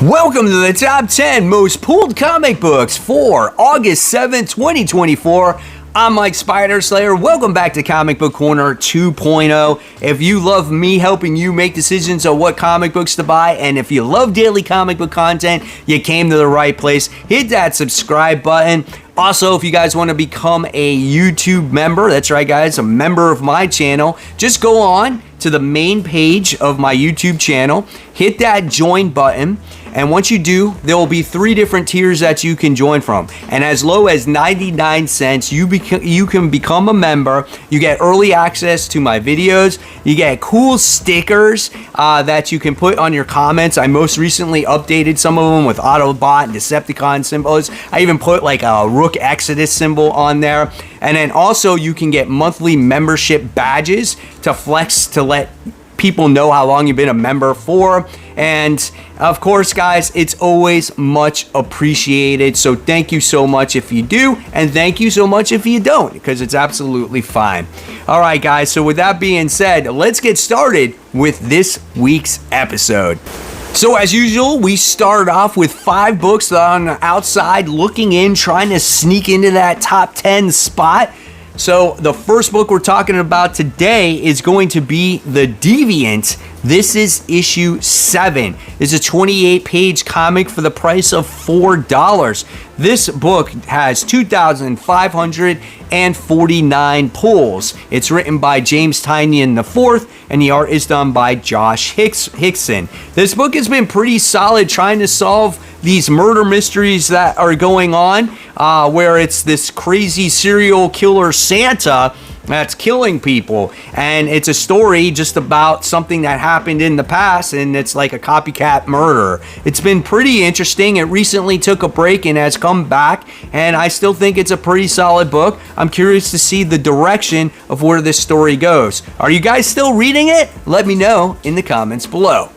Welcome to the top 10 most pulled comic books for August 7th, 2024. I'm Mike Spider Slayer. Welcome back to Comic Book Corner 2.0. If you love me helping you make decisions on what comic books to buy, and if you love daily comic book content, you came to the right place. Hit that subscribe button. Also, if you guys want to become a YouTube member, that's right guys, a member of my channel, just go on to the main page of my YouTube channel, hit that join button, and once you do, there will be 3 different tiers that you can join from. And as low as 99 cents, you can become a member. You get early access to my videos. You get cool stickers that you can put on your comments. I most recently updated some of them with Autobot and Decepticon symbols. I even put like a Rook Exodus symbol on there. And then also you can get monthly membership badges to flex to let people know how long you've been a member for. And of course guys, it's always much appreciated, so thank you so much if you do, and thank you so much if you don't, because it's absolutely fine. All right guys, so with that being said, let's get started with this week's episode. So as usual, we start off with 5 books that are on the outside looking in, trying to sneak into that top 10 spot. So the first book we're talking about today is going to be The Deviant. This is issue 7. It's a 28-page comic for the price of $4. This book has 2,549 pulls. It's written by James Tynion IV, and the art is done by Josh Hickson. This book has been pretty solid, trying to solve these murder mysteries that are going on, where it's this crazy serial killer Santa that's killing people, and it's a story just about something that happened in the past, and it's like a copycat murder. It's been pretty interesting. It recently took a break and has come back, and I still think it's a pretty solid book. I'm curious to see the direction of where this story goes. Are you guys still reading it? Let me know in the comments below.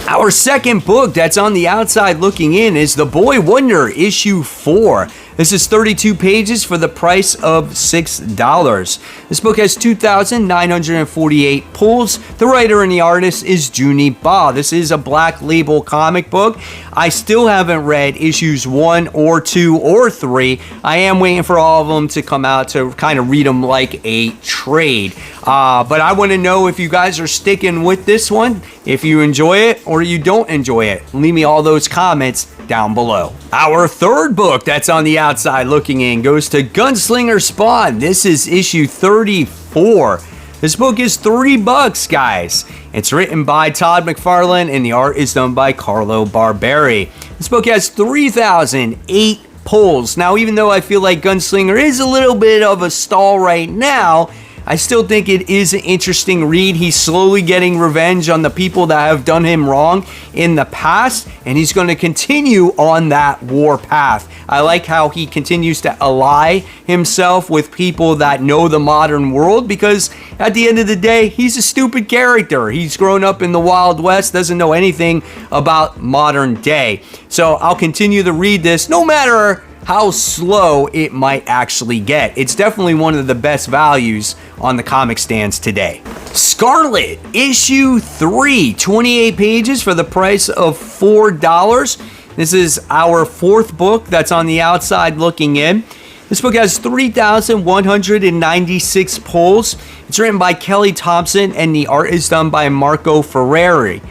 Our second book that's on the outside looking in is The BoyWner issue 4. This is 32 pages for the price of $6. This book has 2,948 pulls. The writer and the artist is Junie Ba. This is a Black Label comic book. I still haven't read issues 1 or 2 or 3. I am waiting for all of them to come out to kind of read them like a trade. But I want to know if you guys are sticking with this one, if you enjoy it or you don't enjoy it. Leave me all those comments down below. Our third book that's on the outside looking in goes to Gunslinger Spawn. This is issue 34. This book is $3, guys. It's written by Todd McFarlane and the art is done by Carlo Barberi. This book has 3,008 pulls. Now, even though I feel like Gunslinger is a little bit of a stall right now, I still think it is an interesting read. He's slowly getting revenge on the people that have done him wrong in the past, and he's going to continue on that war path. I like how he continues to ally himself with people that know the modern world, because at the end of the day, he's a stupid character. He's grown up in the Wild West, doesn't know anything about modern day. So I'll continue to read this no matter how slow it might actually get. It's definitely one of the best values on the comic stands today. Scarlet, issue 3, 28 pages for the price of $4. This is our 4th book that's on the outside looking in. This book has 3,196 pulls. It's written by Kelly Thompson and the art is done by Marco Ferreri.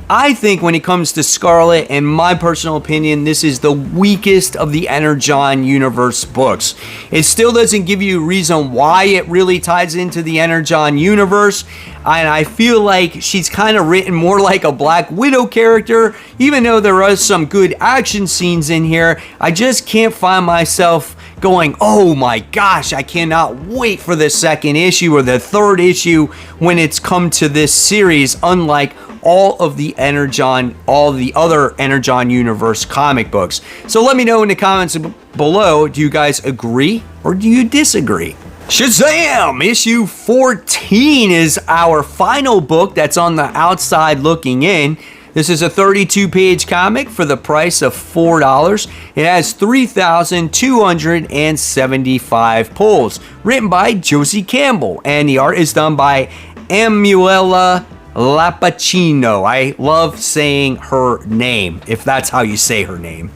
I think when it comes to Scarlet, in my personal opinion, this is the weakest of the Energon universe books. It still doesn't give you a reason why it really ties into the Energon universe, and I feel like she's kind of written more like a Black Widow character. Even though there are some good action scenes in here, I just can't find myself going, oh my gosh, I cannot wait for the 2nd issue or the 3rd issue when it's come to this series, unlike all of the other Energon universe comic books. So let me know in the comments below, do you guys agree or do you disagree? Shazam! Issue 14 is our final book that's on the outside looking in. This is a 32-page comic for the price of $4. It has 3,275 pulls. Written by Josie Campbell, and the art is done by Amuela Lapacino. I love saying her name, if that's how you say her name.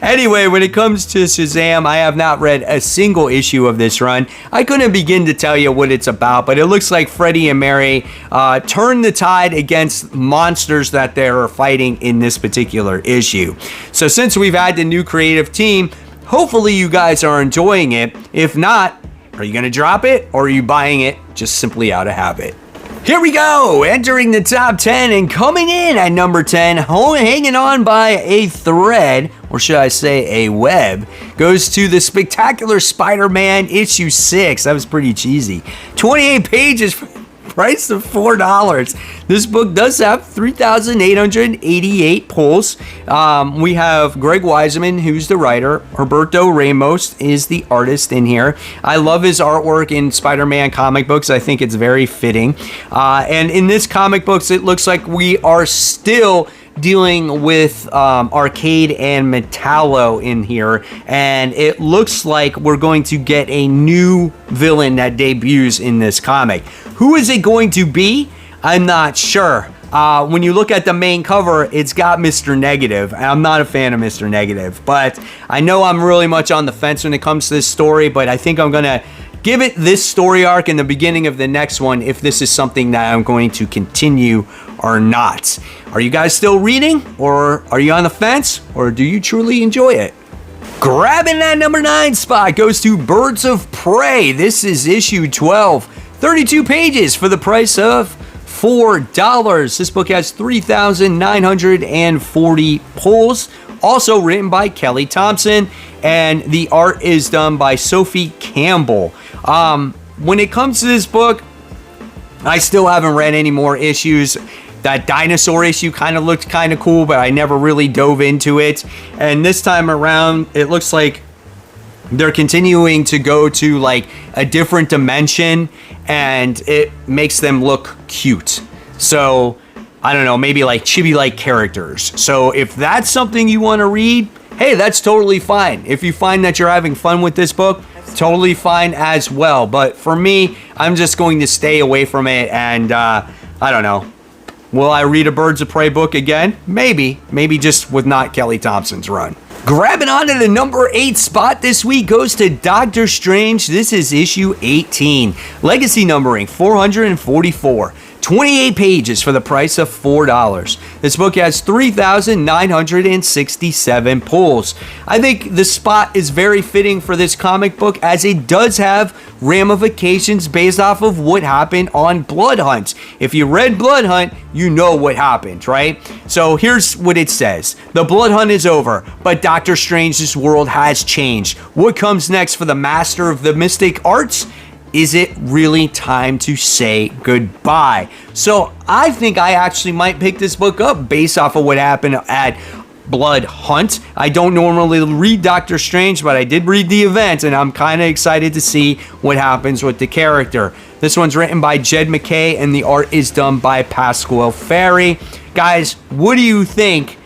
Anyway, when it comes to Shazam, I have not read a single issue of this run. I couldn't begin to tell you what it's about, but it looks like Freddie and Mary turn the tide against monsters that they're fighting in this particular issue. So since we've had the new creative team, hopefully you guys are enjoying it. If not, are you going to drop it, or are you buying it just simply out of habit? Here we go, entering the top 10 and coming in at number 10, hanging on by a thread, or should I say a web, goes to the Spectacular Spider-Man issue 6. That was pretty cheesy. 28 pages, price of $4. This book does have 3,888 pulls. We have Greg Wiseman, who's the writer. Roberto Ramos is the artist in here. I love his artwork in Spider-Man comic books. I think it's very fitting. And in this comic books, it looks like we are still dealing with Arcade and Metallo in here, and it looks like we're going to get a new villain that debuts in this comic. Who is it going to be? I'm not sure. When you look at the main cover, it's got Mr. Negative. I'm not a fan of Mr. Negative, but I know I'm really much on the fence when it comes to this story, but I think I'm going to give it this story arc in the beginning of the next one if this is something that I'm going to continue or not. Are you guys still reading, or are you on the fence, or do you truly enjoy it? Grabbing that number 9 spot goes to Birds of Prey. This is issue 12, 32 pages for the price of $4. This book has 3,940 pulls. Also written by Kelly Thompson, and the art is done by Sophie Campbell. When it comes to this book, I still haven't read any more issues. That dinosaur issue kind of looked kind of cool, but I never really dove into it. And this time around, it looks like they're continuing to go to like a different dimension, and it makes them look cute. So I don't know, maybe like chibi-like characters. So if that's something you want to read, hey, that's totally fine. If you find that you're having fun with this book, totally fine as well. But for me, I'm just going to stay away from it, and I don't know. Will I read a Birds of Prey book again? Maybe just with not Kelly Thompson's run. Grabbing onto the number 8 spot this week goes to Doctor Strange. This is issue 18. Legacy numbering 444. 28 pages for the price of $4. This book has 3,967 pulls. I think the spot is very fitting for this comic book, as it does have ramifications based off of what happened on Blood Hunt. If you read Blood Hunt, you know what happened, right? So here's what it says. The Blood Hunt is over, but Doctor Strange's world has changed. What comes next for the master of the mystic arts? Is it really time to say goodbye? So I think I actually might pick this book up based off of what happened at Blood Hunt. I don't normally read Doctor Strange, but I did read the event, and I'm kind of excited to see what happens with the character. This one's written by Jed McKay, and the art is done by Pasquale Ferry. Guys, what do you think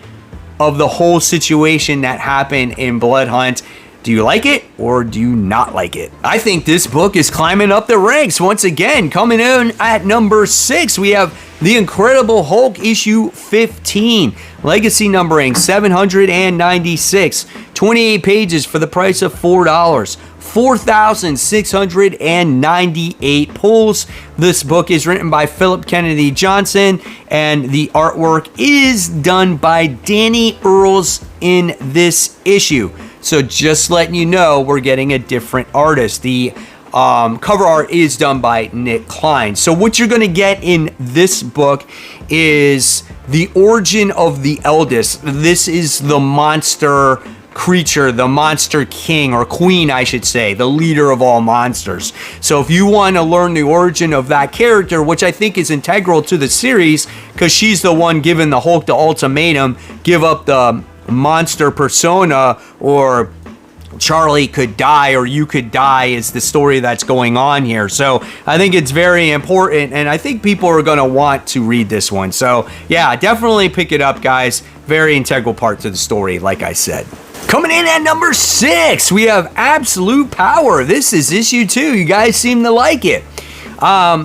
of the whole situation that happened in Blood Hunt? Do you like it, or do you not like it? I think this book is climbing up the ranks once again. Coming in at number 6, we have The Incredible Hulk issue 15. Legacy numbering 796. 28 pages for the price of $4. 4,698 pulls. This book is written by Philip Kennedy Johnson, and the artwork is done by Danny Earls in this issue. So just letting you know, we're getting a different artist. The cover art is done by Nick Klein. So what you're going to get in this book is the origin of the Eldest. This is the monster creature, the monster king, or queen, I should say, the leader of all monsters. So if you want to learn the origin of that character, which I think is integral to the series, because she's the one giving the Hulk the ultimatum, give up the monster persona, or Charlie could die, or you could die, is the story that's going on here. So I think it's very important, and I think people are going to want to read this one. So yeah, definitely pick it up, guys. Very integral part to the story, like I said. Coming in at number 6, we have Absolute Power. This is issue 2. You guys seem to like it.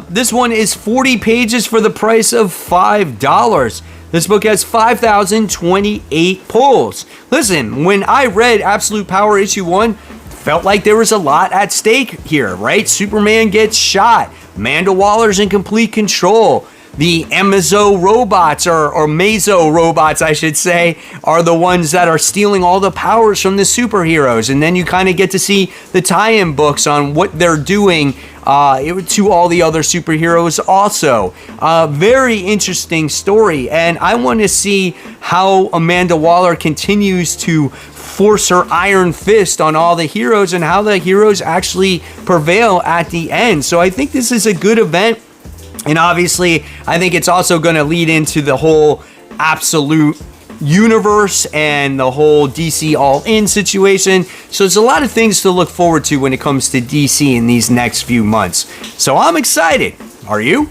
This one is 40 pages for the price of $5. This book has 5,028 pulls. Listen, when I read Absolute Power issue 1, felt like there was a lot at stake here, right? Superman gets shot. Amanda Waller's in complete control. The Amazo robots, or Mazo robots, I should say, are the ones that are stealing all the powers from the superheroes. And then you kind of get to see the tie-in books on what they're doing to all the other superheroes also. Very interesting story. And I want to see how Amanda Waller continues to force her iron fist on all the heroes and how the heroes actually prevail at the end. So I think this is a good event. And obviously, I think it's also going to lead into the whole Absolute universe and the whole DC All-In situation. So there's a lot of things to look forward to when it comes to DC in these next few months. So I'm excited. Are you?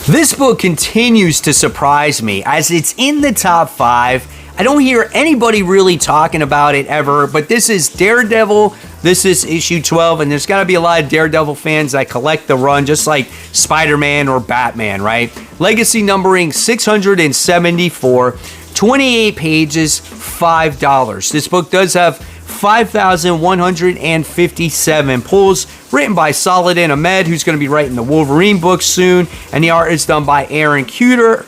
This book continues to surprise me as it's in the top 5. I don't hear anybody really talking about it ever, but this is Daredevil. This is issue 12, and there's got to be a lot of Daredevil fans that collect the run, just like Spider-Man or Batman, right? Legacy numbering 674, 28 pages, $5. This book does have 5,157 pulls, written by Saladin Ahmed, who's going to be writing the Wolverine book soon, and the art is done by Aaron Cooter,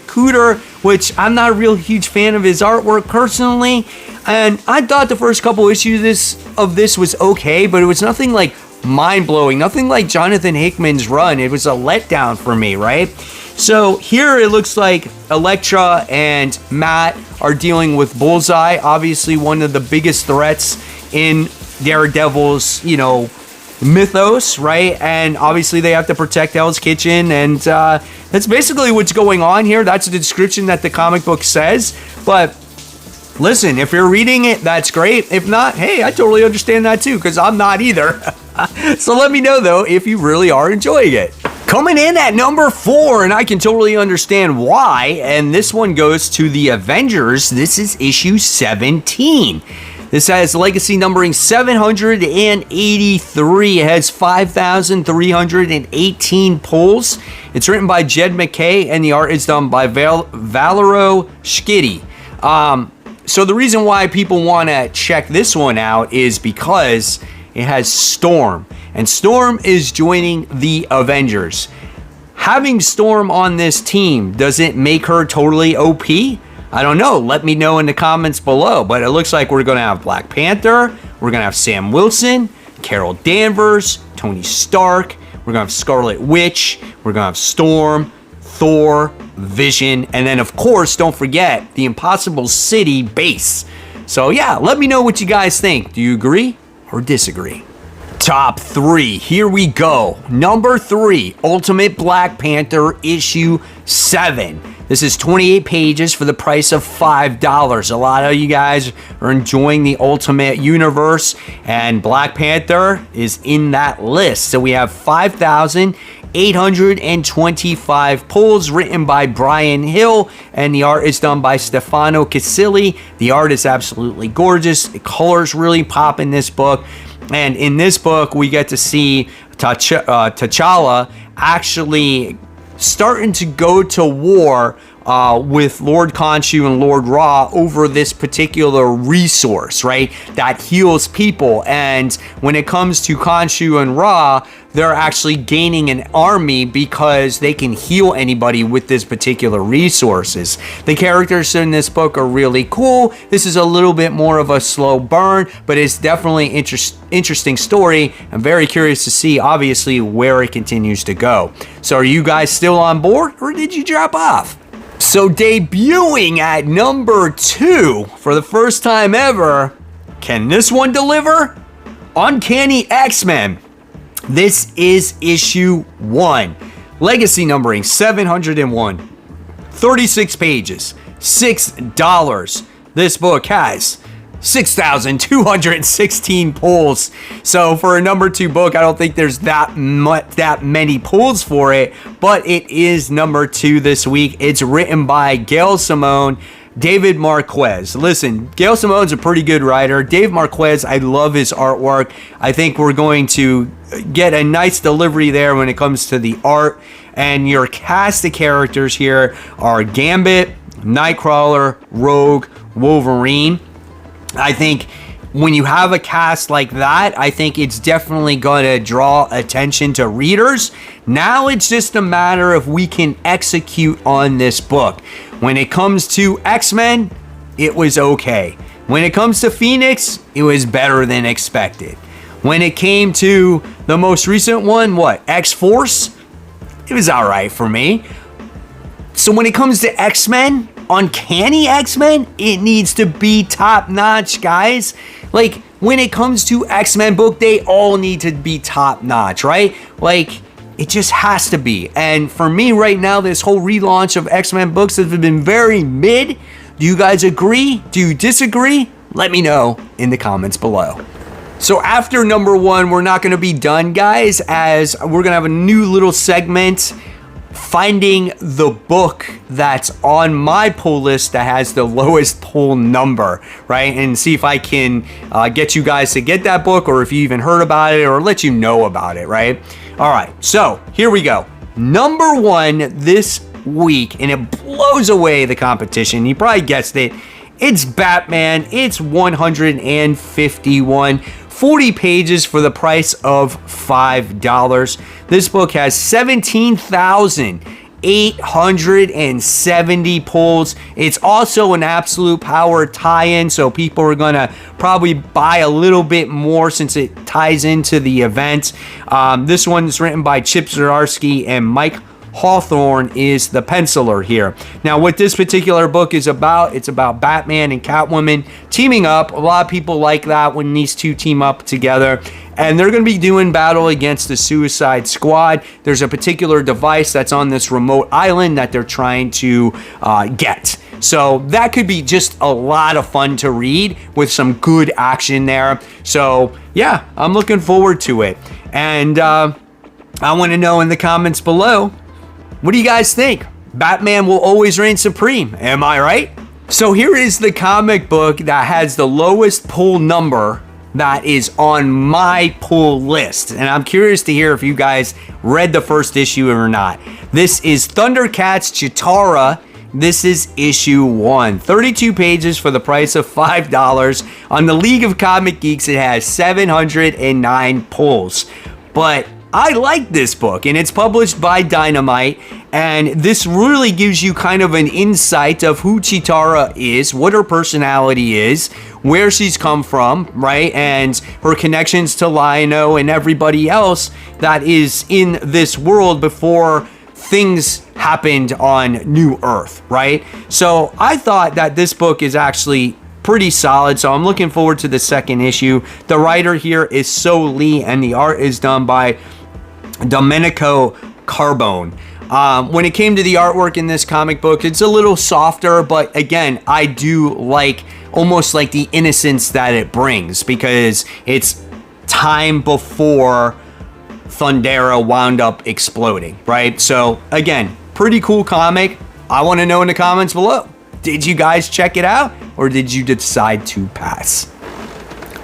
which I'm not a real huge fan of his artwork personally, and I thought the first couple issues of this was okay, but it was nothing like mind-blowing, nothing like Jonathan Hickman's run. It was a letdown for me, right? So here it looks like Elektra and Matt are dealing with Bullseye, obviously one of the biggest threats in Daredevil's, mythos, right? And obviously they have to protect Hell's Kitchen, and that's basically what's going on here. That's the description that the comic book says. But listen, if you're reading it, that's great. If not, hey, I totally understand that too, because I'm not either. So let me know, though, if you really are enjoying it. Coming in at number 4, and I can totally understand why, and this one goes to the Avengers. This is issue 17. This has legacy numbering 783. It has 5,318 pulls. It's written by Jed McKay, and the art is done by Valerio Schiti. So the reason why people want to check this one out is because it has Storm, and Storm is joining the Avengers. Having Storm on this team, does it make her totally OP? I don't know. Let me know in the comments below. But it looks like we're going to have Black Panther. We're going to have Sam Wilson, Carol Danvers, Tony Stark. We're going to have Scarlet Witch. We're going to have Storm, Thor, Vision. And then, of course, don't forget the Impossible City base. So, yeah, let me know what you guys think. Do you agree or disagree? Top 3. Here we go. Number 3, Ultimate Black Panther issue 7. This is 28 pages for the price of $5. A lot of you guys are enjoying the Ultimate Universe, and Black Panther is in that list. So we have 5,825 pulls, written by Brian Hill, and the art is done by Stefano Casilli. The art is absolutely gorgeous. The colors really pop in this book. And in this book, we get to see T'Challa actually starting to go to war with Lord Khonshu and Lord Ra over this particular resource, right, that heals people. And when it comes to Khonshu and Ra, they're actually gaining an army because they can heal anybody with this particular resources. The characters in this book are really cool. This is a little bit more of a slow burn, but it's definitely interesting story. I'm very curious to see, obviously, where it continues to go. So are you guys still on board, or did you drop off? So debuting at number 2 for the first time ever, can this one deliver? Uncanny X-Men. This is issue 1. Legacy numbering 701. 36 pages. $6. This book has 6,216 pulls. So for a number 2 book, I don't think there's that many pulls for it, but it is number 2 this week. It's written by Gail Simone, David Marquez. Listen, Gail Simone's a pretty good writer. Dave Marquez, I love his artwork. I think we're going to get a nice delivery there when it comes to the art. And your cast of characters here are Gambit, Nightcrawler, Rogue, Wolverine. I think when you have a cast like that, I think it's definitely going to draw attention to readers. Now it's just a matter of we can execute on this book. When it comes to X-Men, it was okay. When it comes to Phoenix, it was better than expected. When it came to the most recent one, X-Force, it was all right for me. So when it comes to X-Men, Uncanny X-Men, it needs to be top notch, guys. Like, when it comes to X-Men book, they all need to be top notch, right? Like, it just has to be. And for me right now, this whole relaunch of X-Men books has been very mid. Do you guys agree? Do you disagree? Let me know in the comments below. So after number 1, we're not going to be done, guys, as we're going to have a new little segment, finding the book that's on my pull list that has the lowest pull number, right? And see if I can get you guys to get that book, or if you even heard about it, or let you know about it, right? All right, so here we go. Number 1 this week, and it blows away the competition. You probably guessed it. It's Batman. It's 151. 40 pages for the price of $5. This book has 17,870 pulls. It's also an Absolute Power tie-in, so people are gonna probably buy a little bit more since it ties into the event. This one's written by Chip Zdarsky, and Mike Hawthorne is the penciler here. Now, what this particular book is about, it's about Batman and Catwoman teaming up. A lot of people like that when these two team up together. And they're going to be doing battle against the Suicide Squad. There's a particular device that's on this remote island that they're trying to get. So that could be just a lot of fun to read with some good action there. So yeah, I'm looking forward to it. And I want to know in the comments below, what do you guys think? Batman will always reign supreme, am I right? So here is the comic book that has the lowest pull number that is on my pull list. And I'm curious to hear if you guys read the first issue or not. This is Thundercats Chitara. This is issue 1. 32 pages for the price of $5. On the League of Comic Geeks, it has 709 pulls. But I like this book, and it's published by Dynamite, and this really gives you kind of an insight of who Chitara is, what her personality is, where she's come from, right, and her connections to Lion-O and everybody else that is in this world before things happened on New Earth, right? So I thought that this book is actually pretty solid, so I'm looking forward to the second issue. The writer here is So Lee, and the art is done by Domenico Carbone. When it came to the artwork in this comic book, it's a little softer, but again, I do like almost like the innocence that it brings, because it's time before Thundera wound up exploding, right? So again, pretty cool comic. I want to know in the comments below, did you guys check it out, or did you decide to pass?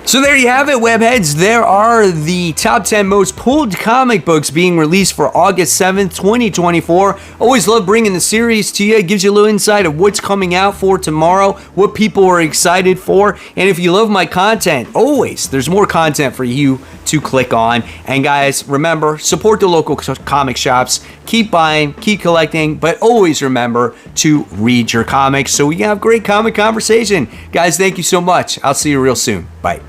So there you have it, webheads. There are the top 10 most pulled comic books being released for August 7th, 2024. Always love bringing the series to you. It gives you a little insight of what's coming out for tomorrow, what people are excited for. And if you love my content, always, there's more content for you to click on. And guys, remember, support the local comic shops. Keep buying, keep collecting, but always remember to read your comics so we can have great comic conversation. Guys, thank you so much. I'll see you real soon. Bye.